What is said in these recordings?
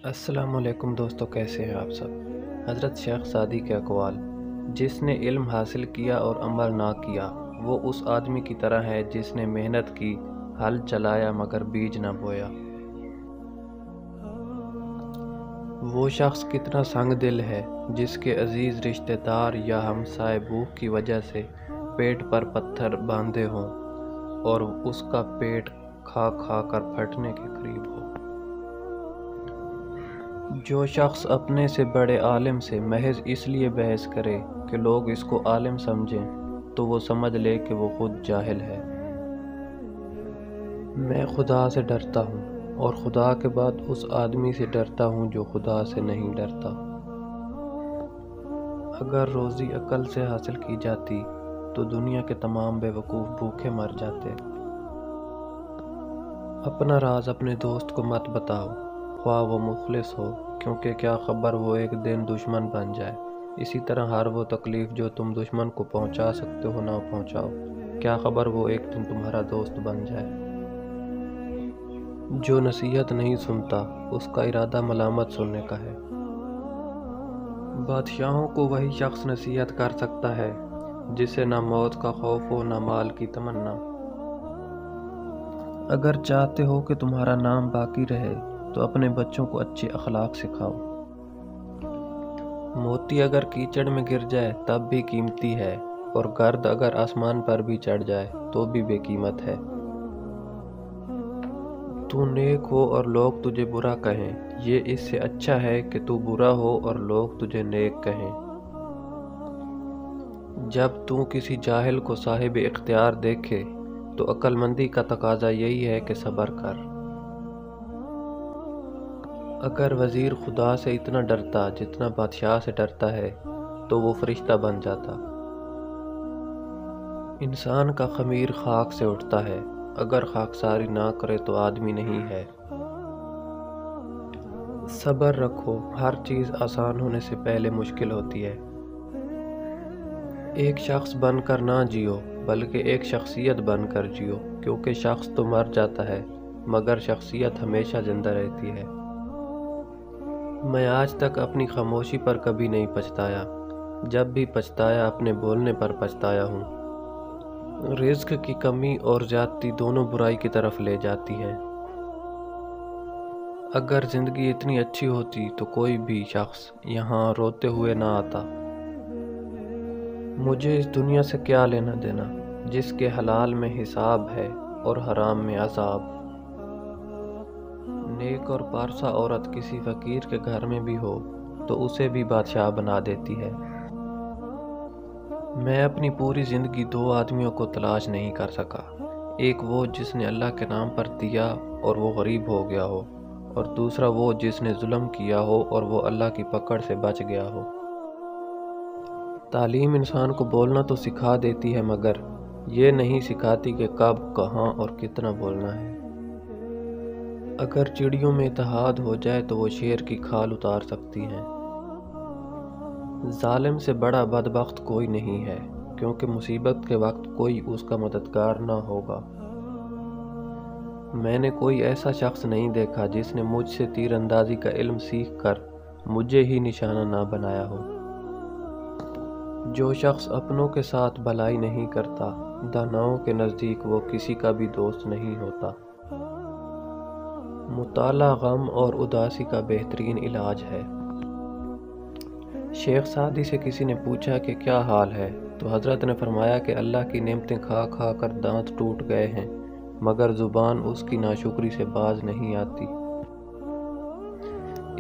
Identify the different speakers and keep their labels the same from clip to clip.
Speaker 1: السلام علیکم دوستو، کیسے ہیں آپ سب؟ حضرت شیخ سعدی کے اقوال: جس نے علم حاصل کیا اور عمل نہ کیا وہ اس آدمی کی طرح ہے جس نے محنت کی، ہل چلایا مگر بیج نہ بویا۔ وہ شخص کتنا سنگ دل ہے جس کے عزیز رشتہ دار یا ہمسائے بھوک کی وجہ سے پیٹ پر پتھر باندھے ہوں اور اس کا پیٹ کھا کھا کر پھٹنے کے قریب ہو۔ جو شخص اپنے سے بڑے عالم سے محض اس لیے بحث کرے کہ لوگ اس کو عالم سمجھیں تو وہ سمجھ لے کہ وہ خود جاہل ہے۔ میں خدا سے ڈرتا ہوں اور خدا کے بعد اس آدمی سے ڈرتا ہوں جو خدا سے نہیں ڈرتا۔ اگر روزی عقل سے حاصل کی جاتی تو دنیا کے تمام بے وقوف بھوکے مر جاتے۔ اپنا راز اپنے دوست کو مت بتاؤ، خواہ وہ مخلص ہو، کیونکہ کیا خبر وہ ایک دن دشمن بن جائے۔ اسی طرح ہر وہ تکلیف جو تم دشمن کو پہنچا سکتے ہو نہ پہنچاؤ، کیا خبر وہ ایک دن تمہارا دوست بن جائے۔ جو نصیحت نہیں سنتا اس کا ارادہ ملامت سننے کا ہے۔ بادشاہوں کو وہی شخص نصیحت کر سکتا ہے جسے نہ موت کا خوف ہو نہ مال کی تمنا۔ اگر چاہتے ہو کہ تمہارا نام باقی رہے تو اپنے بچوں کو اچھے اخلاق سکھاؤ۔ موتی اگر کیچڑ میں گر جائے تب بھی قیمتی ہے، اور گرد اگر آسمان پر بھی چڑھ جائے تو بھی بے قیمت ہے۔ تو نیک ہو اور لوگ تجھے برا کہیں، یہ اس سے اچھا ہے کہ تو برا ہو اور لوگ تجھے نیک کہیں۔ جب تو کسی جاہل کو صاحب اختیار دیکھے تو عقل مندی کا تقاضا یہی ہے کہ صبر کر۔ اگر وزیر خدا سے اتنا ڈرتا جتنا بادشاہ سے ڈرتا ہے تو وہ فرشتہ بن جاتا۔ انسان کا خمیر خاک سے اٹھتا ہے، اگر خاکساری نہ کرے تو آدمی نہیں ہے۔ صبر رکھو، ہر چیز آسان ہونے سے پہلے مشکل ہوتی ہے۔ ایک شخص بن کر نہ جیو بلکہ ایک شخصیت بن کر جیو، کیونکہ شخص تو مر جاتا ہے مگر شخصیت ہمیشہ زندہ رہتی ہے۔ میں آج تک اپنی خاموشی پر کبھی نہیں پچھتایا، جب بھی پچھتایا اپنے بولنے پر پچھتایا ہوں۔ رزق کی کمی اور زیادتی دونوں برائی کی طرف لے جاتی ہیں۔ اگر زندگی اتنی اچھی ہوتی تو کوئی بھی شخص یہاں روتے ہوئے نہ آتا۔ مجھے اس دنیا سے کیا لینا دینا جس کے حلال میں حساب ہے اور حرام میں عذاب۔ نیک اور پارسا عورت کسی فقیر کے گھر میں بھی ہو تو اسے بھی بادشاہ بنا دیتی ہے۔ میں اپنی پوری زندگی دو آدمیوں کو تلاش نہیں کر سکا، ایک وہ جس نے اللہ کے نام پر دیا اور وہ غریب ہو گیا ہو، اور دوسرا وہ جس نے ظلم کیا ہو اور وہ اللہ کی پکڑ سے بچ گیا ہو۔ تعلیم انسان کو بولنا تو سکھا دیتی ہے مگر یہ نہیں سکھاتی کہ کب، کہاں اور کتنا بولنا ہے۔ اگر چڑیوں میں اتحاد ہو جائے تو وہ شیر کی کھال اتار سکتی ہیں۔ ظالم سے بڑا بدبخت کوئی نہیں ہے، کیونکہ مصیبت کے وقت کوئی اس کا مددگار نہ ہوگا۔ میں نے کوئی ایسا شخص نہیں دیکھا جس نے مجھ سے تیر اندازی کا علم سیکھ کر مجھے ہی نشانہ نہ بنایا ہو۔ جو شخص اپنوں کے ساتھ بھلائی نہیں کرتا، داناؤں کے نزدیک وہ کسی کا بھی دوست نہیں ہوتا۔ مطالعہ غم اور اداسی کا بہترین علاج ہے۔ شیخ سعدی سے کسی نے پوچھا کہ کیا حال ہے تو حضرت نے فرمایا کہ اللہ کی نعمتیں کھا کھا کر دانت ٹوٹ گئے ہیں مگر زبان اس کی ناشکری سے باز نہیں آتی۔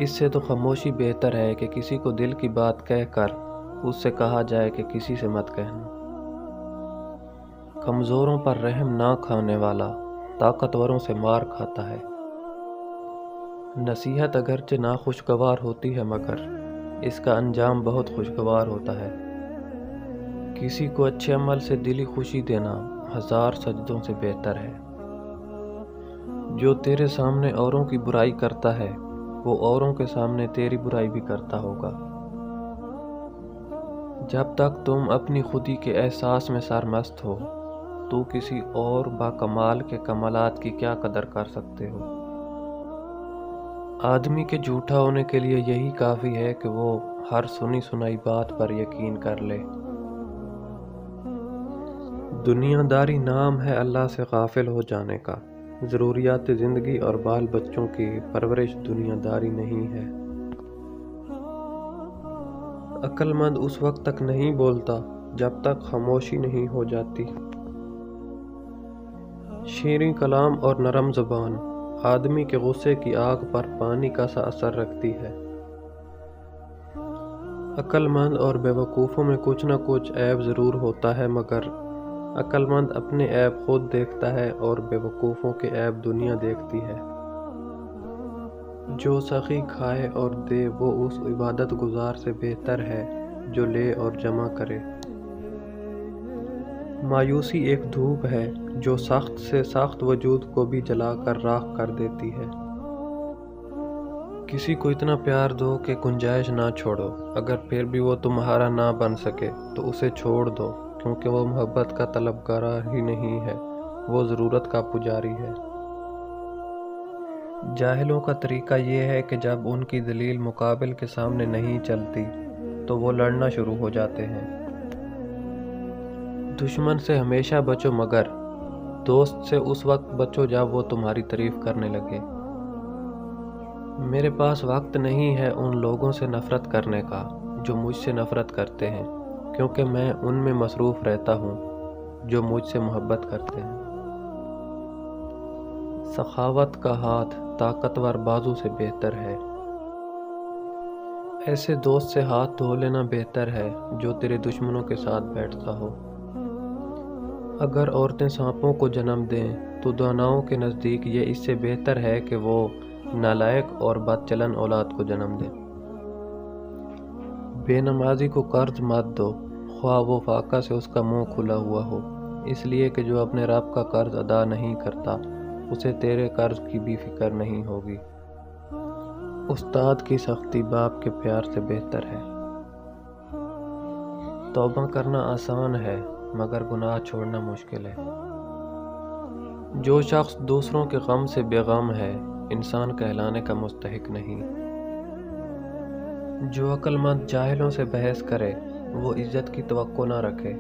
Speaker 1: اس سے تو خاموشی بہتر ہے کہ کسی کو دل کی بات کہہ کر اس سے کہا جائے کہ کسی سے مت کہنا۔ کمزوروں پر رحم نہ کھانے والا طاقتوروں سے مار کھاتا ہے۔ نصیحت اگرچہ ناخوشگوار ہوتی ہے مگر اس کا انجام بہت خوشگوار ہوتا ہے۔ کسی کو اچھے عمل سے دلی خوشی دینا 1000 سجدوں سے بہتر ہے۔ جو تیرے سامنے اوروں کی برائی کرتا ہے وہ اوروں کے سامنے تیری برائی بھی کرتا ہوگا۔ جب تک تم اپنی خودی کے احساس میں سرمست ہو تو کسی اور باکمال کے کمالات کی کیا قدر کر سکتے ہو۔ آدمی کے جھوٹا ہونے کے لیے یہی کافی ہے کہ وہ ہر سنی سنائی بات پر یقین کر لے۔ دنیا داری نام ہے اللہ سے غافل ہو جانے کا۔ ضروریات زندگی اور بال بچوں کی پرورش دنیا داری نہیں ہے۔ عقل مند اس وقت تک نہیں بولتا جب تک خاموشی نہیں ہو جاتی۔ شیریں کلام اور نرم زبان آدمی کے غصے کی آگ پر پانی کا سا اثر رکھتی ہے۔ عقل مند اور بیوقوفوں میں کچھ نہ کچھ عیب ضرور ہوتا ہے، مگر عقل مند اپنے عیب خود دیکھتا ہے اور بیوقوفوں کے عیب دنیا دیکھتی ہے۔ جو سخی کھائے اور دے وہ اس عبادت گزار سے بہتر ہے جو لے اور جمع کرے۔ مایوسی ایک دھوپ ہے جو سخت سے سخت وجود کو بھی جلا کر راکھ کر دیتی ہے۔ کسی کو اتنا پیار دو کہ گنجائش نہ چھوڑو، اگر پھر بھی وہ تمہارا نہ بن سکے تو اسے چھوڑ دو، کیونکہ وہ محبت کا طلبگار ہی نہیں ہے، وہ ضرورت کا پجاری ہے۔ جاہلوں کا طریقہ یہ ہے کہ جب ان کی دلیل مقابل کے سامنے نہیں چلتی تو وہ لڑنا شروع ہو جاتے ہیں۔ دشمن سے ہمیشہ بچو، مگر دوست سے اس وقت بچو جب وہ تمہاری تعریف کرنے لگے۔ میرے پاس وقت نہیں ہے ان لوگوں سے نفرت کرنے کا جو مجھ سے نفرت کرتے ہیں، کیونکہ میں ان میں مصروف رہتا ہوں جو مجھ سے محبت کرتے ہیں۔ سخاوت کا ہاتھ طاقتور بازو سے بہتر ہے۔ ایسے دوست سے ہاتھ دھو لینا بہتر ہے جو تیرے دشمنوں کے ساتھ بیٹھتا ہو۔ اگر عورتیں سانپوں کو جنم دیں تو داناؤں کے نزدیک یہ اس سے بہتر ہے کہ وہ نالائق اور بد چلن اولاد کو جنم دیں۔ بے نمازی کو قرض مت دو، خواہ وہ فاقہ سے اس کا منہ کھلا ہوا ہو، اس لیے کہ جو اپنے رب کا قرض ادا نہیں کرتا اسے تیرے قرض کی بھی فکر نہیں ہوگی۔ استاد کی سختی باپ کے پیار سے بہتر ہے۔ توبہ کرنا آسان ہے مگر گناہ چھوڑنا مشکل ہے۔ جو شخص دوسروں کے غم سے بے غم ہے انسان کہلانے کا مستحق نہیں۔ جو عقل مند جاہلوں سے بحث کرے وہ عزت کی توقع نہ رکھے۔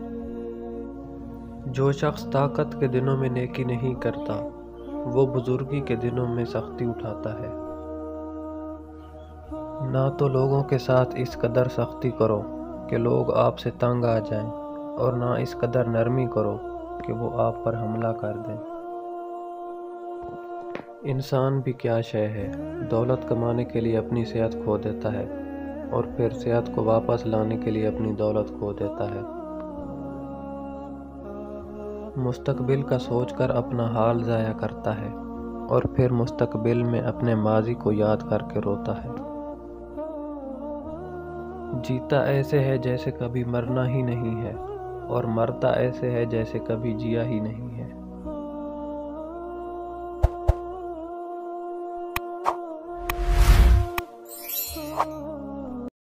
Speaker 1: جو شخص طاقت کے دنوں میں نیکی نہیں کرتا وہ بزرگی کے دنوں میں سختی اٹھاتا ہے۔ نہ تو لوگوں کے ساتھ اس قدر سختی کرو کہ لوگ آپ سے تنگ آ جائیں، اور نہ اس قدر نرمی کرو کہ وہ آپ پر حملہ کر دیں۔ انسان بھی کیا شے ہے، دولت کمانے کے لیے اپنی صحت کھو دیتا ہے اور پھر صحت کو واپس لانے کے لیے اپنی دولت کھو دیتا ہے۔ مستقبل کا سوچ کر اپنا حال ضائع کرتا ہے اور پھر مستقبل میں اپنے ماضی کو یاد کر کے روتا ہے۔ جیتا ایسے ہے جیسے کبھی مرنا ہی نہیں ہے، اور مرتا ایسے ہے جیسے کبھی جیا ہی نہیں ہے۔